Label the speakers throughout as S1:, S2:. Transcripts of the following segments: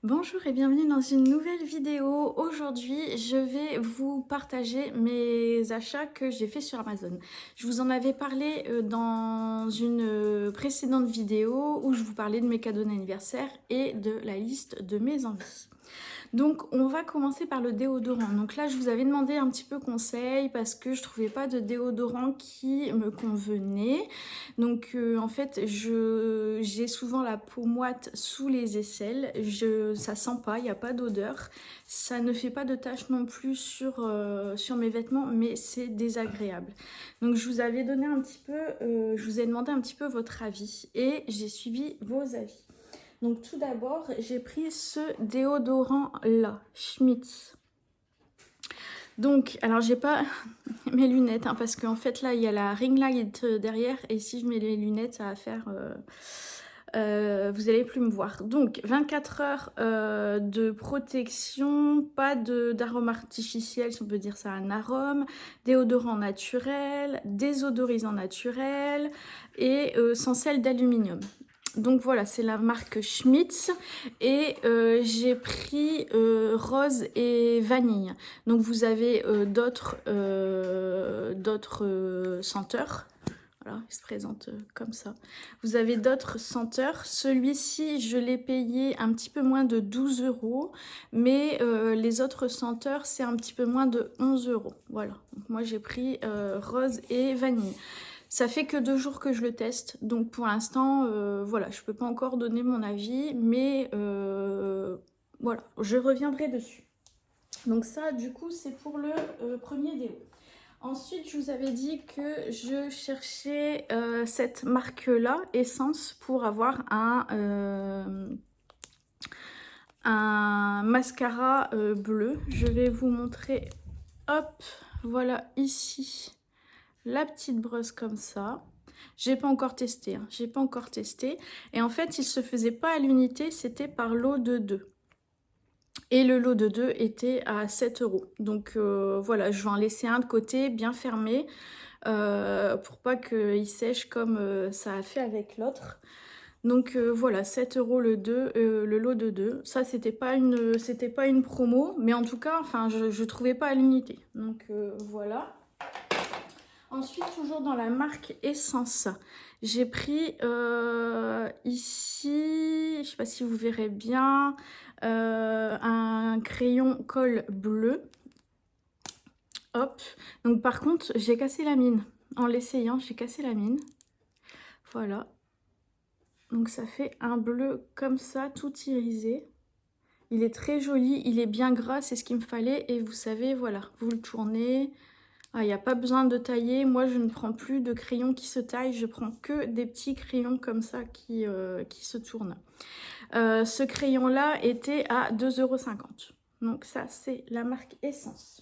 S1: Bonjour et bienvenue dans une nouvelle vidéo. Aujourd'hui, je vais vous partager mes achats que j'ai fait sur Amazon. Je vous en avais parlé dans une précédente vidéo où je vous parlais de mes cadeaux d'anniversaire et de la liste de mes envies. Donc on va commencer par le déodorant. Donc là je vous avais demandé un petit peu conseil parce que je trouvais pas de déodorant qui me convenait. Donc en fait j'ai souvent la peau moite sous les aisselles. Ça sent pas, il n'y a pas d'odeur. Ça ne fait pas de taches non plus sur mes vêtements, mais c'est désagréable. Donc je vous avais donné un petit peu, je vous ai demandé un petit peu votre avis et j'ai suivi vos avis. Donc tout d'abord, j'ai pris ce déodorant là, Schmitz. Donc, alors j'ai pas mes lunettes, hein, parce qu'en fait là, il y a la ring light derrière, et si je mets les lunettes, ça va faire... vous allez plus me voir. Donc, 24 heures de protection, pas d'arôme artificiel, si on peut dire ça, un arôme, déodorant naturel, désodorisant naturel, et sans sel d'aluminium. Donc voilà, c'est la marque Schmitz et j'ai pris rose et vanille. Donc vous avez d'autres senteurs. Voilà, il se présente comme ça. Vous avez d'autres senteurs. Celui-ci, je l'ai payé un petit peu moins de 12 €, mais les autres senteurs, c'est un petit peu moins de 11 €. Voilà, donc moi j'ai pris rose et vanille. Ça fait que 2 jours que je le teste, donc pour l'instant, voilà, je peux pas encore donner mon avis, mais voilà, je reviendrai dessus. Donc ça, du coup, c'est pour le premier déo. Ensuite, je vous avais dit que je cherchais cette marque-là, Essence, pour avoir un mascara bleu. Je vais vous montrer, hop, voilà, ici. La petite brosse comme ça. J'ai pas encore testé, hein. J'ai pas encore testé. Et en fait, il se faisait pas à l'unité, c'était par lot de 2. Et le lot de 2 était à 7 €. Donc voilà, je vais en laisser un de côté, bien fermé, pour pas qu'il sèche comme ça a fait avec l'autre. Donc voilà, 7 € le lot de 2. Ça, c'était pas une promo, mais en tout cas, enfin, je trouvais pas à l'unité. Donc voilà. Ensuite, toujours dans la marque Essence, j'ai pris ici, je ne sais pas si vous verrez bien, un crayon colle bleu. Hop. Donc par contre, j'ai cassé la mine. En l'essayant, j'ai cassé la mine. Voilà. Donc ça fait un bleu comme ça, tout irisé. Il est très joli, il est bien gras, c'est ce qu'il me fallait. Et vous savez, voilà, vous le tournez. Il n'y a pas besoin de tailler. Moi, je ne prends plus de crayons qui se taillent. Je prends que des petits crayons comme ça qui se tournent. Ce crayon-là était à 2,50 €. Donc ça, c'est la marque Essence.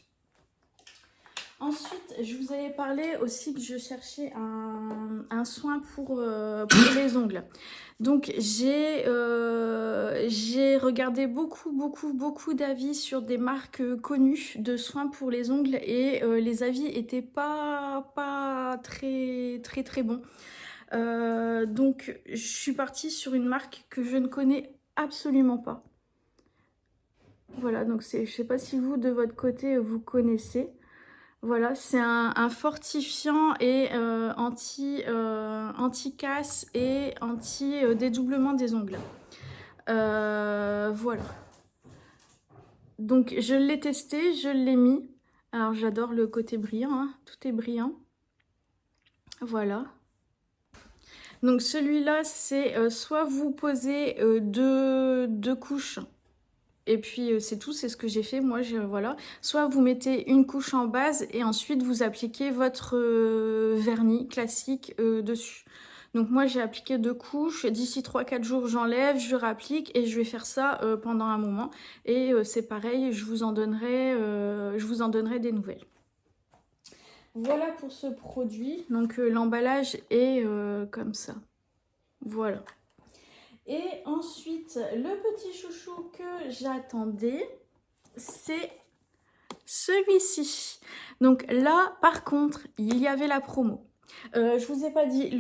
S1: Ensuite, je vous avais parlé aussi que je cherchais un soin pour les ongles. Donc, j'ai regardé beaucoup d'avis sur des marques connues de soins pour les ongles et les avis étaient pas très bons. Donc, je suis partie sur une marque que je ne connais absolument pas. Voilà, donc je sais pas si vous, de votre côté, vous connaissez. Voilà, c'est un fortifiant et anti-casse et anti-dédoublement des ongles. Voilà. Donc, je l'ai testé, je l'ai mis. Alors, j'adore le côté brillant, hein, tout est brillant. Voilà. Donc, celui-là, c'est soit vous posez deux couches. Et puis c'est tout, c'est ce que j'ai fait, moi, voilà. Soit vous mettez une couche en base et ensuite vous appliquez votre vernis classique dessus. Donc moi j'ai appliqué 2 couches, d'ici 3-4 jours j'enlève, je réapplique et je vais faire ça pendant un moment. Et c'est pareil, je vous en donnerai des nouvelles. Voilà pour ce produit, donc l'emballage est comme ça. Voilà. Et ensuite, le petit chouchou que j'attendais, c'est celui-ci. Donc là, par contre, il y avait la promo. Je vous ai pas dit,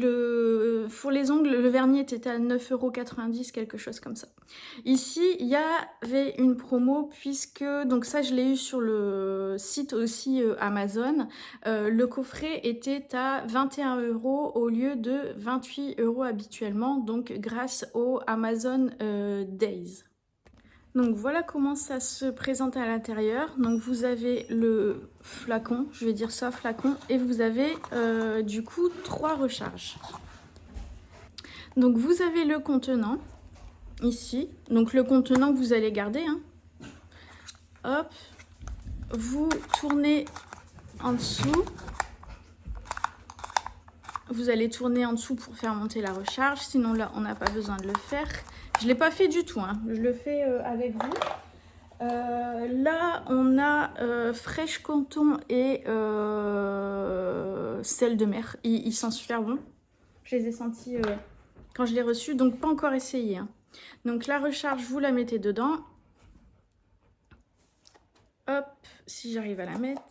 S1: pour les ongles, le vernis était à 9,90 €, quelque chose comme ça. Ici, il y avait une promo puisque, donc ça je l'ai eu sur le site aussi Amazon, le coffret était à 21 € au lieu de 28 € habituellement, donc grâce au Amazon Days. Donc voilà comment ça se présente à l'intérieur. Donc vous avez le flacon, je vais dire ça, flacon, et vous avez du coup 3 recharges. Donc vous avez le contenant ici. Donc le contenant que vous allez garder. Hein. Hop, vous tournez en dessous. Vous allez tourner en dessous pour faire monter la recharge. Sinon là, on n'a pas besoin de le faire. Je ne l'ai pas fait du tout. Hein. Je le fais avec vous. Là, on a fraîche coton et sel de mer. Ils sont super bons. Je les ai sentis quand je l'ai reçu, donc pas encore essayé. Hein. Donc la recharge, vous la mettez dedans. Hop, si j'arrive à la mettre.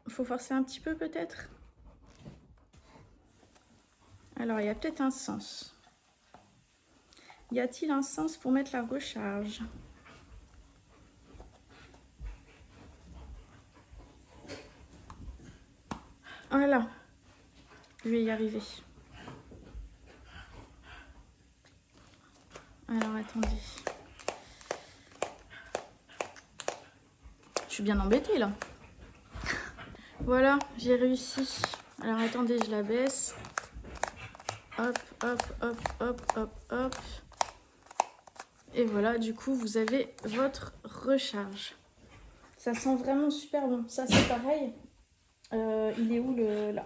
S1: Il faut forcer un petit peu peut-être. Alors, il y a peut-être un sens. Y a-t-il un sens pour mettre la recharge ? Voilà, je vais y arriver. Alors, attendez. Je suis bien embêtée, là. Voilà, j'ai réussi. Alors, attendez, je la baisse. Hop, hop, hop, hop, hop, hop. Et voilà, du coup, vous avez votre recharge. Ça sent vraiment super bon. Ça, c'est pareil. Il est où le... Là.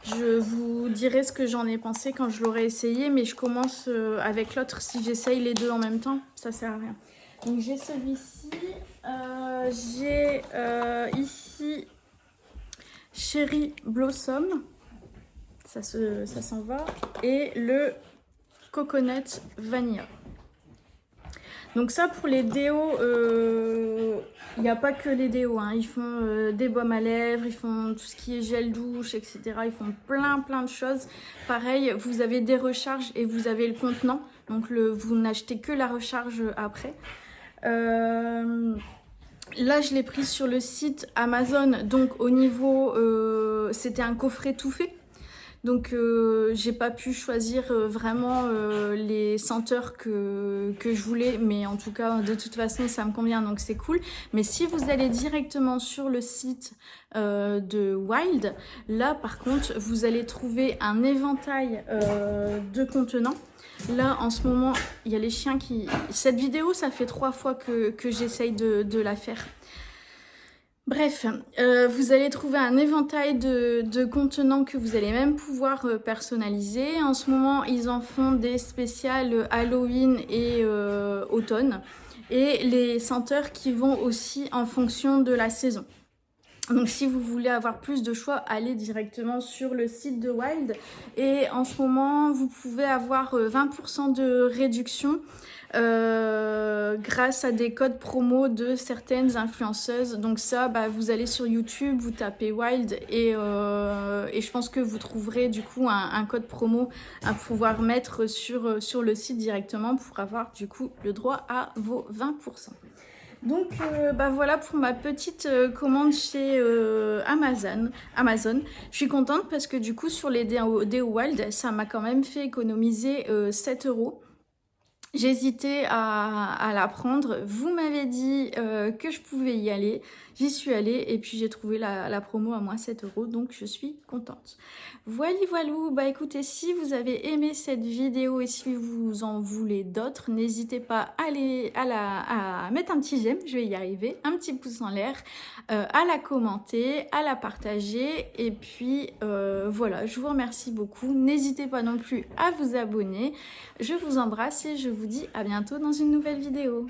S1: Je vous dirai ce que j'en ai pensé quand je l'aurai essayé, mais je commence avec l'autre. Si j'essaye les deux en même temps, ça sert à rien. Donc j'ai celui-ci. J'ai ici Cherry Blossom. Ça s'en va. Et le Coconut Vanilla. Donc ça, pour les déos, il n'y a pas que les déos. Hein. Ils font des baumes à lèvres, ils font tout ce qui est gel douche, etc. Ils font plein de choses. Pareil, vous avez des recharges et vous avez le contenant. Donc vous n'achetez que la recharge après. Là, je l'ai pris sur le site Amazon. Donc au niveau, c'était un coffret tout fait. Donc j'ai pas pu choisir vraiment les senteurs que je voulais, mais en tout cas de toute façon ça me convient, donc c'est cool. Mais si vous allez directement sur le site de Wild, là par contre vous allez trouver un éventail de contenants. Là en ce moment il y a les chiens qui... Cette vidéo ça fait 3 fois que j'essaye de la faire. Bref, vous allez trouver un éventail de contenants que vous allez même pouvoir personnaliser. En ce moment, ils en font des spéciales Halloween et automne. Et les senteurs qui vont aussi en fonction de la saison. Donc si vous voulez avoir plus de choix, allez directement sur le site de Wild. Et en ce moment, vous pouvez avoir 20% de réduction grâce à des codes promo de certaines influenceuses. Donc ça, vous allez sur YouTube, vous tapez Wild et je pense que vous trouverez du coup un code promo à pouvoir mettre sur le site directement pour avoir du coup le droit à vos 20%. Donc voilà pour ma petite commande chez Amazon. Je suis contente parce que du coup sur les déos Wild, ça m'a quand même fait économiser 7 €. J'hésitais à la prendre. Vous m'avez dit que je pouvais y aller. J'y suis allée et puis j'ai trouvé la promo à moins 7 €. Donc je suis contente. Voilà. Écoutez, si vous avez aimé cette vidéo et si vous en voulez d'autres, n'hésitez pas à mettre un petit j'aime. Je vais y arriver. Un petit pouce en l'air. À la commenter, à la partager. Et puis voilà, je vous remercie beaucoup. N'hésitez pas non plus à vous abonner. Je vous embrasse et je vous dis à bientôt dans une nouvelle vidéo.